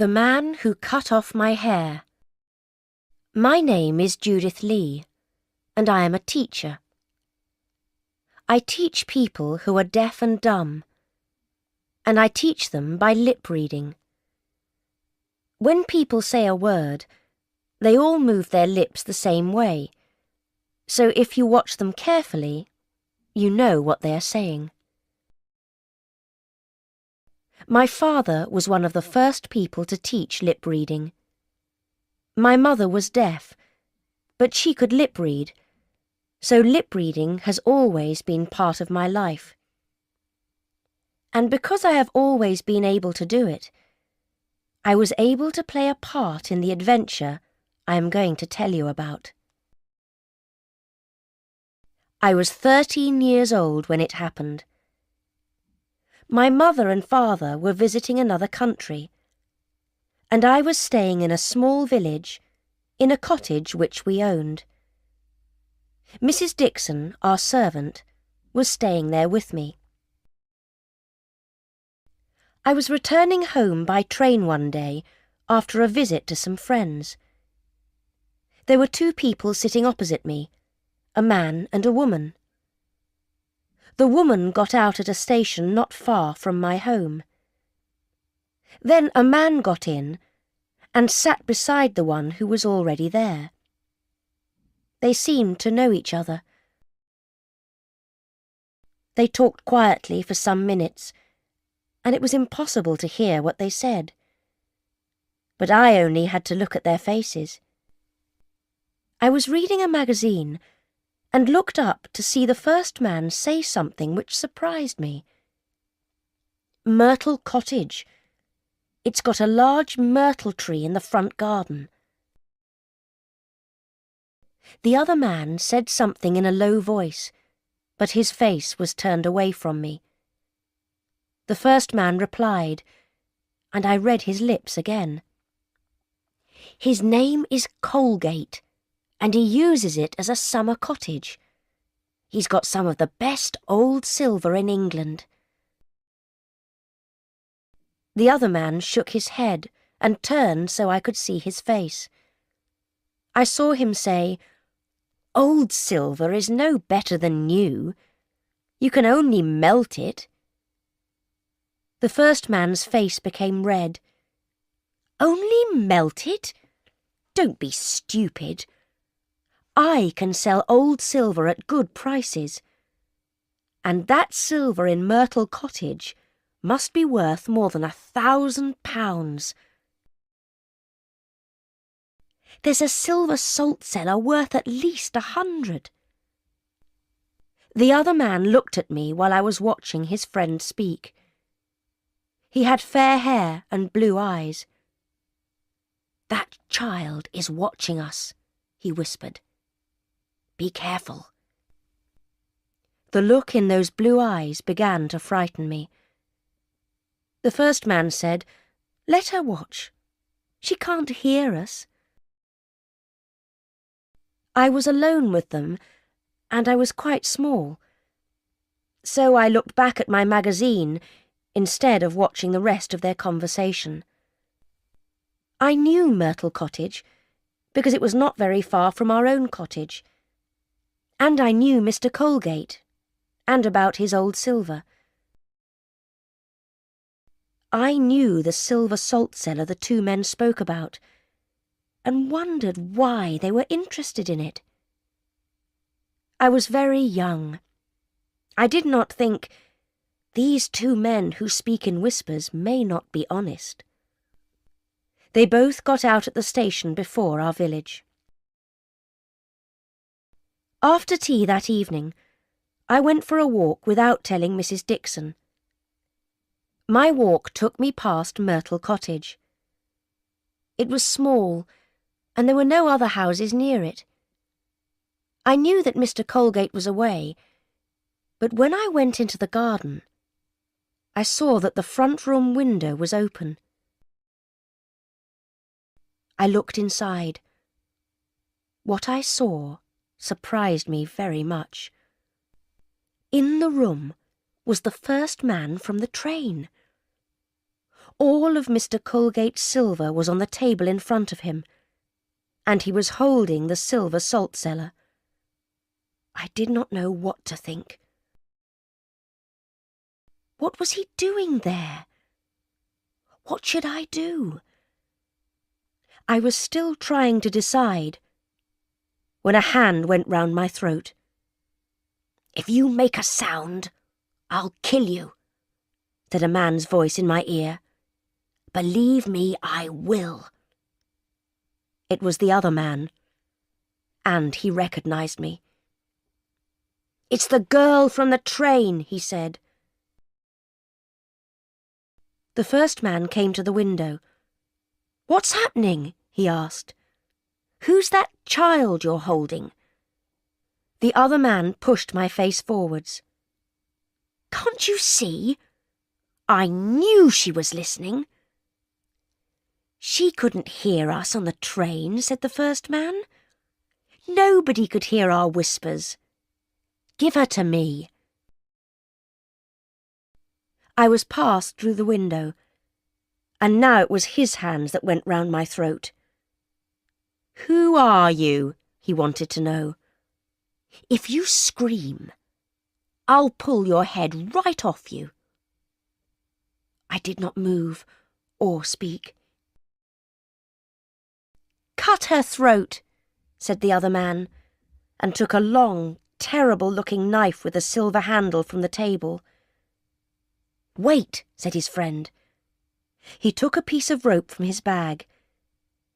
The Man Who Cut Off My Hair. My name is Judith Lee, and I am a teacher. I teach people who are deaf and dumb, and I teach them by lip reading. When people say a word, they all move their lips the same way, so if you watch them carefully, you know what they are saying. My father was one of the first people to teach lip reading. My mother was deaf, but she could lip read, so lip reading has always been part of my life. And because I have always been able to do it, I was able to play a part in the adventure I am going to tell you about. I was 13 years old when it happened. My mother and father were visiting another country, and I was staying in a small village, in a cottage which we owned. Mrs. Dixon, our servant, was staying there with me. I was returning home by train one day after a visit to some friends. There were two people sitting opposite me, a man and a woman. The woman got out at a station not far from my home. Then a man got in and sat beside the one who was already there. They seemed to know each other. They talked quietly for some minutes, and it was impossible to hear what they said. But I only had to look at their faces. I was reading a magazine and looked up to see the first man say something which surprised me. Myrtle Cottage. It's got a large myrtle tree in the front garden. The other man said something in a low voice, but his face was turned away from me. The first man replied, and I read his lips again. His name is Colgate, and he uses it as a summer cottage. He's got some of the best old silver in England. The other man shook his head and turned so I could see his face. I saw him say, "Old silver is no better than new. You can only melt it." The first man's face became red. "Only melt it? Don't be stupid. I can sell old silver at good prices. And that silver in Myrtle Cottage must be worth more than £1,000. There's a silver salt cellar worth at least 100. The other man looked at me while I was watching his friend speak. He had fair hair and blue eyes. "That child is watching us," he whispered. "Be careful." The look in those blue eyes began to frighten me. The first man said, "Let her watch. She can't hear us." I was alone with them, and I was quite small. So I looked back at my magazine instead of watching the rest of their conversation. I knew Myrtle Cottage because it was not very far from our own cottage. And I knew Mr. Colgate, and about his old silver. I knew the silver salt cellar the two men spoke about, and wondered why they were interested in it. I was very young. I did not think, these two men who speak in whispers may not be honest. They both got out at the station before our village. After tea that evening, I went for a walk without telling Mrs. Dixon. My walk took me past Myrtle Cottage. It was small, and there were no other houses near it. I knew that Mr. Colgate was away, but when I went into the garden, I saw that the front room window was open. I looked inside. What I saw surprised me very much. In the room was the first man from the train. All of Mr. Colgate's silver was on the table in front of him, and he was holding the silver salt cellar. I did not know what to think. What was he doing there? What should I do? I was still trying to decide when a hand went round my throat. "If you make a sound, I'll kill you," said a man's voice in my ear. "Believe me, I will." It was the other man, and he recognized me. "It's the girl from the train," he said. The first man came to the window. "What's happening?" he asked. "Who's that child you're holding?" The other man pushed my face forwards. "Can't you see? I knew she was listening." "She couldn't hear us on the train," said the first man. "Nobody could hear our whispers. Give her to me." I was passed through the window, and now it was his hands that went round my throat. "Who are you?" he wanted to know. "If you scream, I'll pull your head right off you." I did not move or speak. "Cut her throat," said the other man, and took a long, terrible-looking knife with a silver handle from the table. "Wait," said his friend. He took a piece of rope from his bag.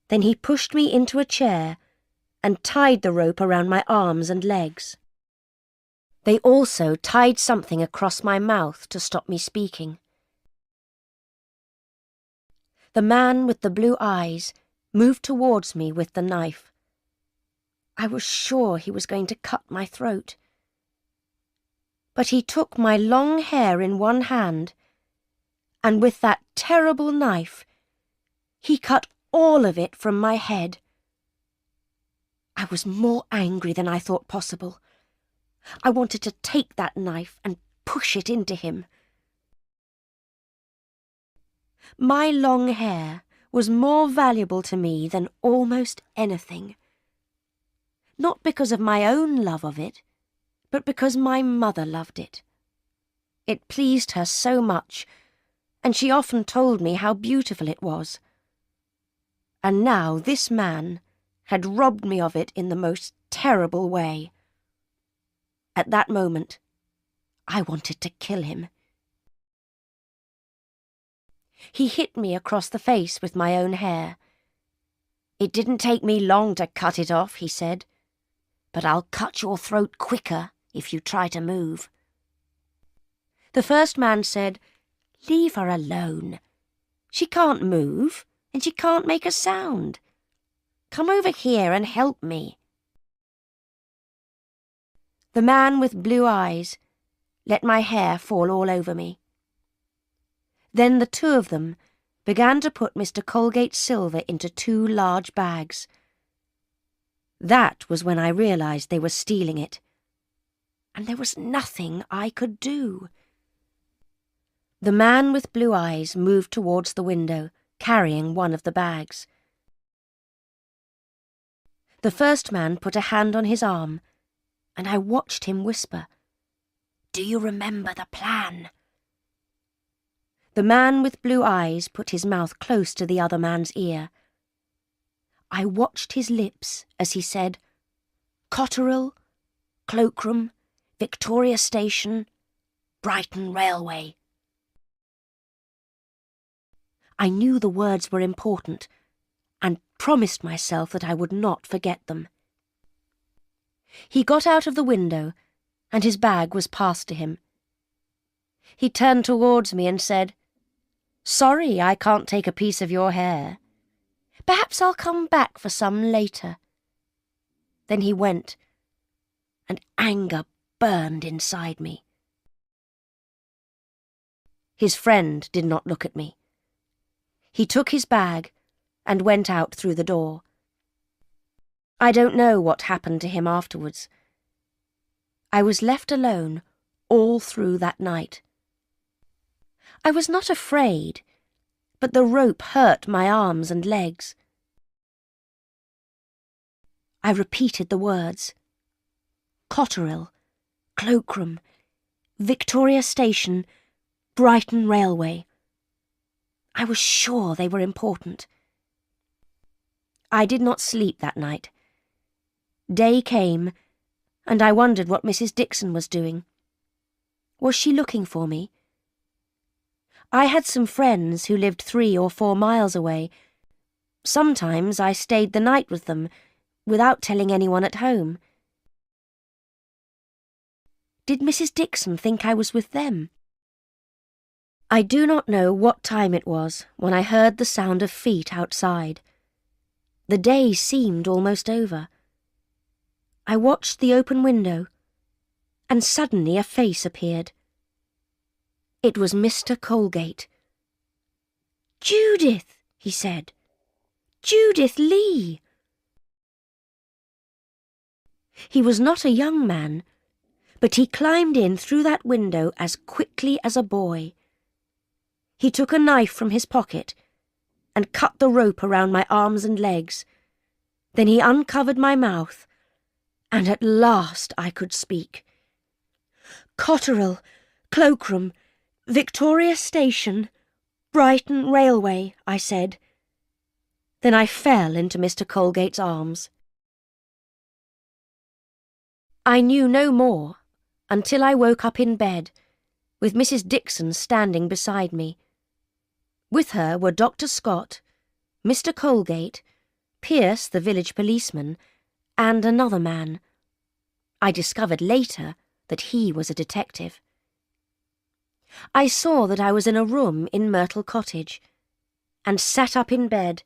Then he pushed me into a chair and tied the rope around my arms and legs. They also tied something across my mouth to stop me speaking. The man with the blue eyes moved towards me with the knife. I was sure he was going to cut my throat. But he took my long hair in one hand, and with that terrible knife, he cut all of it from my head. I was more angry than I thought possible. I wanted to take that knife and push it into him. My long hair was more valuable to me than almost anything. Not because of my own love of it, but because my mother loved it. It pleased her so much, and she often told me how beautiful it was. And now this man had robbed me of it in the most terrible way. At that moment, I wanted to kill him. He hit me across the face with my own hair. "It didn't take me long to cut it off," he said, "but I'll cut your throat quicker if you try to move." The first man said, "Leave her alone. She can't move, and she can't make a sound. Come over here and help me." The man with blue eyes let my hair fall all over me. Then the two of them began to put Mr. Colgate's silver into 2 large bags. That was when I realized they were stealing it, and there was nothing I could do. The man with blue eyes moved towards the window, carrying one of the bags. The first man put a hand on his arm, and I watched him whisper, "Do you remember the plan?" The man with blue eyes put his mouth close to the other man's ear. I watched his lips as he said, "Cotterill, Cloakroom, Victoria Station, Brighton Railway." I knew the words were important, and promised myself that I would not forget them. He got out of the window, and his bag was passed to him. He turned towards me and said, "Sorry I can't take a piece of your hair. Perhaps I'll come back for some later." Then he went, and anger burned inside me. His friend did not look at me. He took his bag and went out through the door. I don't know what happened to him afterwards. I was left alone all through that night. I was not afraid, but the rope hurt my arms and legs. I repeated the words. Cotterill, Cloakroom, Victoria Station, Brighton Railway. I was sure they were important. I did not sleep that night. Day came, and I wondered what Mrs. Dixon was doing. Was she looking for me? I had some friends who lived 3 or 4 miles away. Sometimes I stayed the night with them, without telling anyone at home. Did Mrs. Dixon think I was with them? I do not know what time it was when I heard the sound of feet outside. The day seemed almost over. I watched the open window, and suddenly a face appeared. It was Mr. Colgate. "Judith," he said. "Judith Lee." He was not a young man, but he climbed in through that window as quickly as a boy. He took a knife from his pocket and cut the rope around my arms and legs. Then he uncovered my mouth, and at last I could speak. "Cotterill, Cloakroom, Victoria Station, Brighton Railway," I said. Then I fell into Mr. Colgate's arms. I knew no more until I woke up in bed, with Mrs. Dixon standing beside me. With her were Dr. Scott, Mr. Colgate, Pierce, the village policeman, and another man. I discovered later that he was a detective. I saw that I was in a room in Myrtle Cottage, and sat up in bed,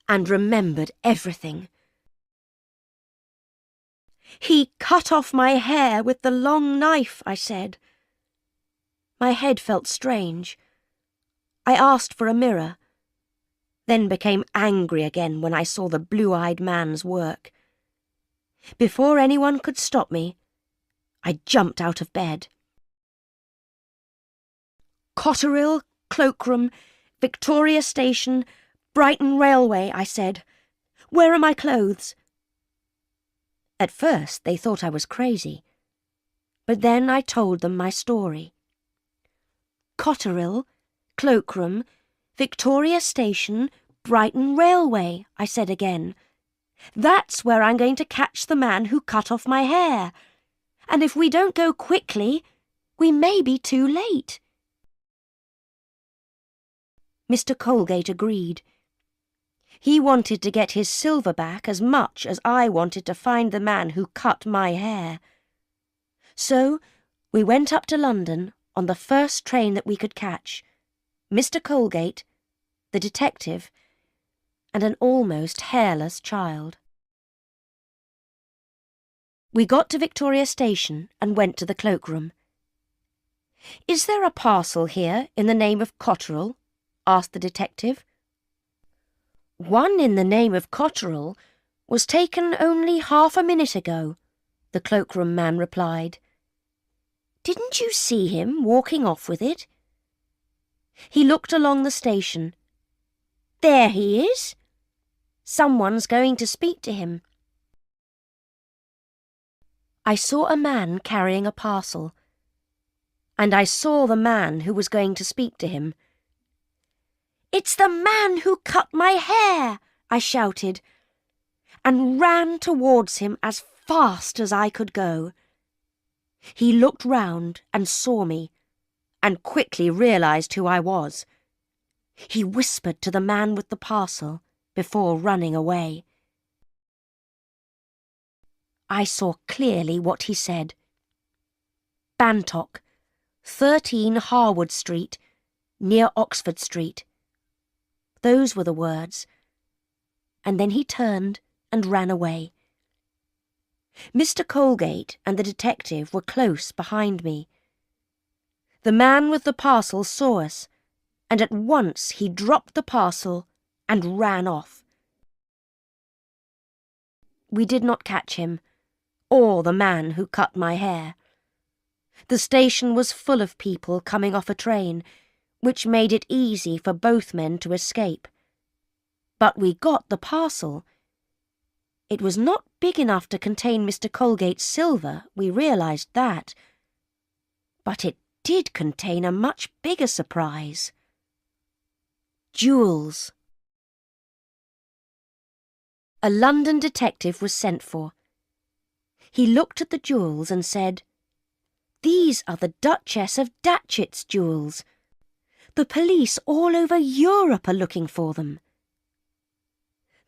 and remembered everything. "He cut off my hair with the long knife," I said. My head felt strange. I asked for a mirror, then became angry again when I saw the blue-eyed man's work. Before anyone could stop me, I jumped out of bed. "Cotterill, Cloakroom, Victoria Station, Brighton Railway," I said. "Where are my clothes?" At first they thought I was crazy, but then I told them my story. "Cotterill, Cloakroom, Victoria Station, Brighton Railway," I said again. "That's where I'm going to catch the man who cut off my hair. And if we don't go quickly, we may be too late." Mr. Colgate agreed. He wanted to get his silver back as much as I wanted to find the man who cut my hair. So we went up to London on the first train that we could catch. Mr. Colgate, the detective, and an almost hairless child. We got to Victoria Station and went to the cloakroom. "Is there a parcel here in the name of Cotterill?" asked the detective. "One in the name of Cotterill was taken only half a minute ago," the cloakroom man replied. "Didn't you see him walking off with it?" He looked along the station. "There he is. Someone's going to speak to him." I saw a man carrying a parcel, and I saw the man who was going to speak to him. "It's the man who cut my hair!" I shouted, and ran towards him as fast as I could go. He looked round and saw me, and quickly realised who I was. He whispered to the man with the parcel before running away. I saw clearly what he said. "Bantock, 13 Harwood Street, near Oxford Street." Those were the words. And then he turned and ran away. Mr. Colgate and the detective were close behind me. The man with the parcel saw us, and at once he dropped the parcel and ran off. We did not catch him, or the man who cut my hair. The station was full of people coming off a train, which made it easy for both men to escape. But we got the parcel. It was not big enough to contain Mr. Colgate's silver, we realised that. But it did contain a much bigger surprise. Jewels. A London detective was sent for. He looked at the jewels and said, "These are the Duchess of Datchet's jewels. The police all over Europe are looking for them."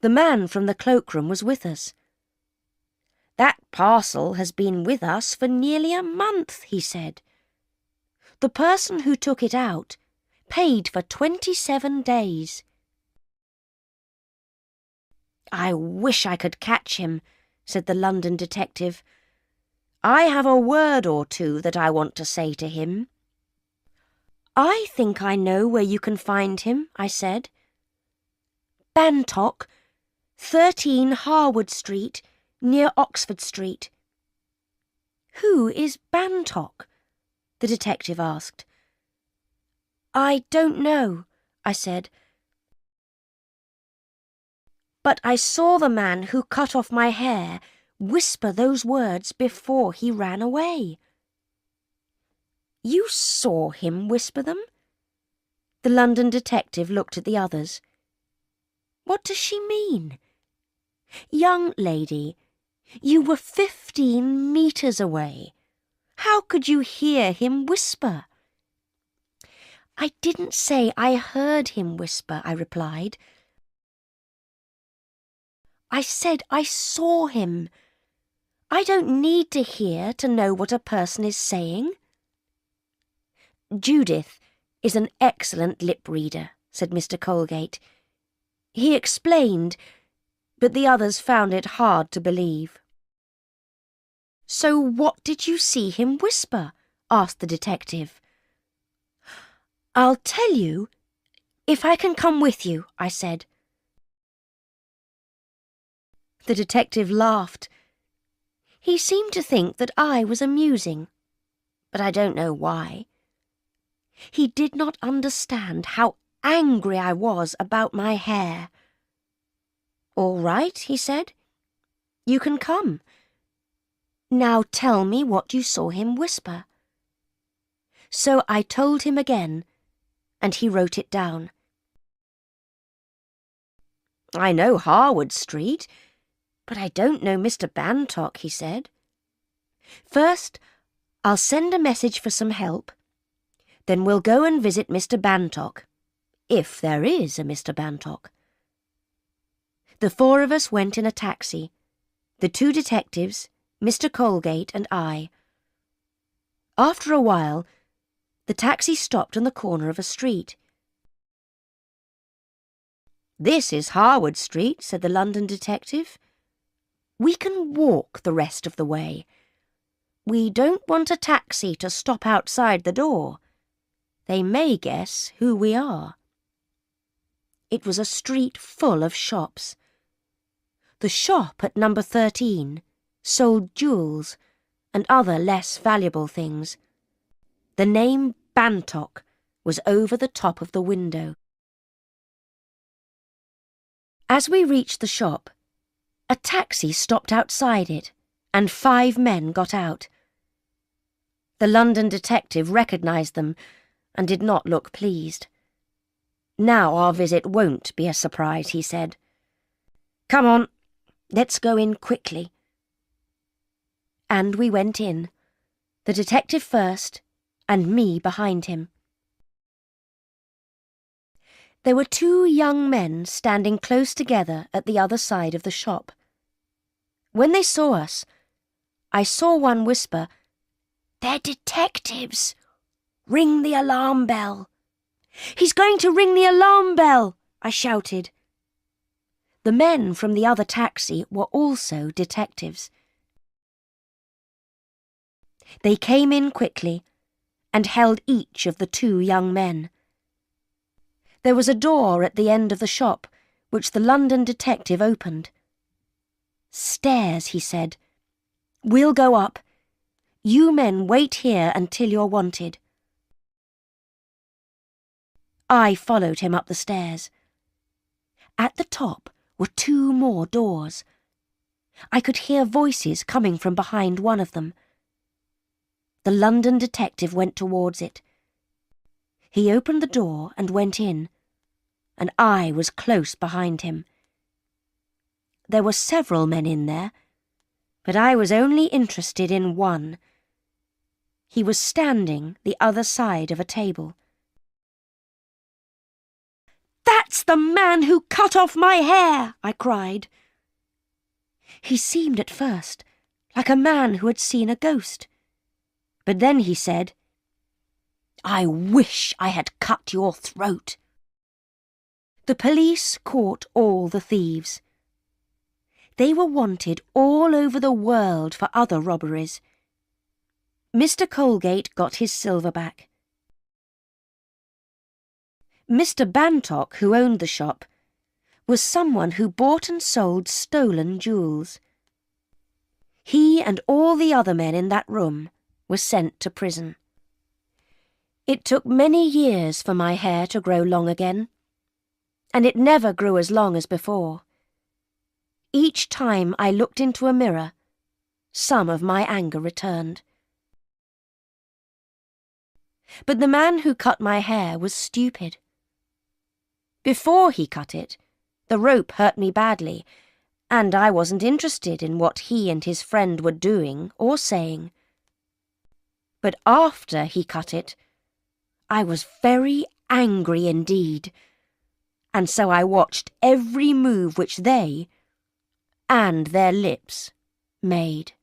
The man from the cloakroom was with us. "That parcel has been with us for nearly a month," he said. "The person who took it out paid for 27 days. "I wish I could catch him," said the London detective. "I have a word or two that I want to say to him." "I think I know where you can find him," I said. "Bantock, 13 Harwood Street, near Oxford Street." "Who is Bantock?" the detective asked. "I don't know," I said. "But I saw the man who cut off my hair whisper those words before he ran away." "You saw him whisper them?" The London detective looked at the others. "What does she mean?" "Young lady, you were 15 metres away. How could you hear him whisper?" "I didn't say I heard him whisper," I replied. "I said I saw him. I don't need to hear to know what a person is saying." "Judith is an excellent lip reader," said Mr. Colgate. He explained, but the others found it hard to believe. "So what did you see him whisper?" asked the detective. "I'll tell you if I can come with you," I said. The detective laughed. He seemed to think that I was amusing, but I don't know why. He did not understand how angry I was about my hair. "All right," he said. "You can come. Now tell me what you saw him whisper." So I told him again, and he wrote it down. "I know Harwood Street, but I don't know Mr. Bantock," he said. "First, I'll send a message for some help. Then we'll go and visit Mr. Bantock, if there is a Mr. Bantock." The 4 of us went in a taxi, the 2 detectives, Mr. Colgate and I. After a while, the taxi stopped on the corner of a street. "This is Harwood Street," said the London detective. "We can walk the rest of the way. We don't want a taxi to stop outside the door. They may guess who we are." It was a street full of shops. The shop at number 13 sold jewels and other less valuable things. The name Bantock was over the top of the window. As we reached the shop, a taxi stopped outside it, and 5 men got out. The London detective recognised them and did not look pleased. "Now our visit won't be a surprise," he said. "Come on, let's go in quickly." And we went in, the detective first, and me behind him. There were 2 young men standing close together at the other side of the shop. When they saw us, I saw one whisper, "They're detectives! Ring the alarm bell!" "He's going to ring the alarm bell!" I shouted. The men from the other taxi were also detectives. They came in quickly and held each of the 2 young men. There was a door at the end of the shop, which the London detective opened. "Stairs," he said. "We'll go up. You men wait here until you're wanted." I followed him up the stairs. At the top were 2 more doors. I could hear voices coming from behind one of them. The London detective went towards it. He opened the door and went in, and I was close behind him. There were several men in there, but I was only interested in one. He was standing the other side of a table. "That's the man who cut off my hair!" I cried. He seemed at first like a man who had seen a ghost, but then he said, "I wish I had cut your throat." The police caught all the thieves. They were wanted all over the world for other robberies. Mr. Colgate got his silver back. Mr. Bantock, who owned the shop, was someone who bought and sold stolen jewels. He and all the other men in that room were sent to prison. It took many years for my hair to grow long again, and it never grew as long as before. Each time I looked into a mirror, some of my anger returned. But the man who cut my hair was stupid. Before he cut it, the rope hurt me badly, and I wasn't interested in what he and his friend were doing or saying. But after he cut it, I was very angry indeed, and so I watched every move which they and their lips made.